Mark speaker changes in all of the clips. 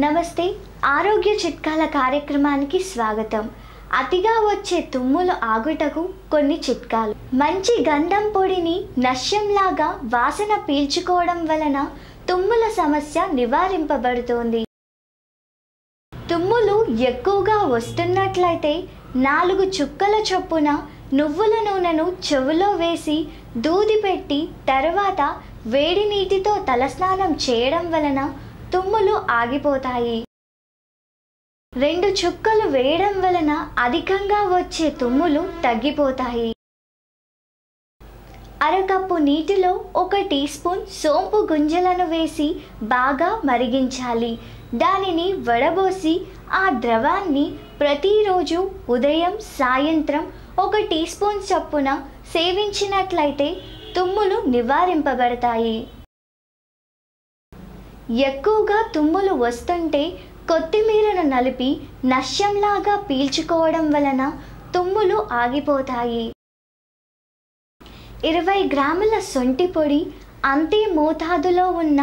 Speaker 1: నమస్తే ఆరోగ్య చిట్కాల కార్యక్రమానికి స్వాగతం. అతిగా వచ్చే తుమ్ములు ఆగుటకు కొన్ని చిట్కాలు. మంచి గంధం పొడిని నశ్యంలాగా వాసన పీల్చుకోవడం వలన తుమ్ముల సమస్య నివారింపబడుతుంది. తుమ్ములు ఎక్కువగా వస్తున్నట్లయితే 4 చుక్కల చొప్పున నువ్వుల నూనెను చెవులో వేసి దూది పెట్టి తర్వాత వేడి నీటితో తలస్నానం చేయడం వలన తుమ్ములు ఆగిపోతాయి. 2 చుక్కలు వేయడం వలన అధికంగా వచ్చే తుమ్ములు తగ్గిపోతాయి. అరకప్పు నీటిలో 1 టీ స్పూన్ సోంపు గుంజలను వేసి బాగా మరిగించాలి. దానిని వడబోసి ఆ ద్రవాన్ని ప్రతిరోజు ఉదయం సాయంత్రం 1 టీ స్పూన్ చొప్పున సేవించినట్లయితే తుమ్ములు నివారింపబడతాయి. ఎక్కువగా తుమ్ములు వస్తుంటే కొత్తిమీరను నలిపి నశ్యంలాగా పీల్చుకోవడం వలన తుమ్ములు ఆగిపోతాయి. 20 గ్రాముల సొంటి పొడి, అంతే మోతాదులో ఉన్న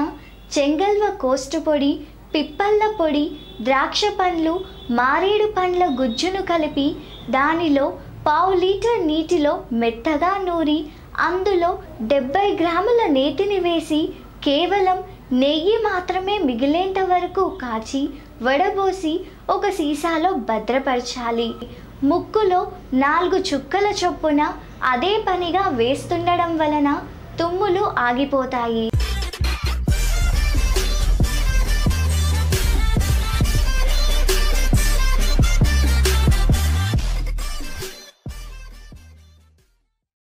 Speaker 1: చెంగల్వ కోస్టు పొడి, పిప్పళ్ళ పొడి, ద్రాక్ష పండ్లు, మారేడు పండ్ల గుజ్జును కలిపి దానిలో 1/2 లీటర్ నీటిలో మెత్తగా నూరి అందులో 70 గ్రాముల నేతిని వేసి కేవలం నెయ్యి మాత్రమే మిగిలేంత వరకు కాచి వడబోసి ఒక సీసాలో భద్రపరచాలి. ముక్కులో 4 చుక్కల చొప్పున అదే పనిగా వేస్తుండడం వలన తుమ్ములు ఆగిపోతాయి.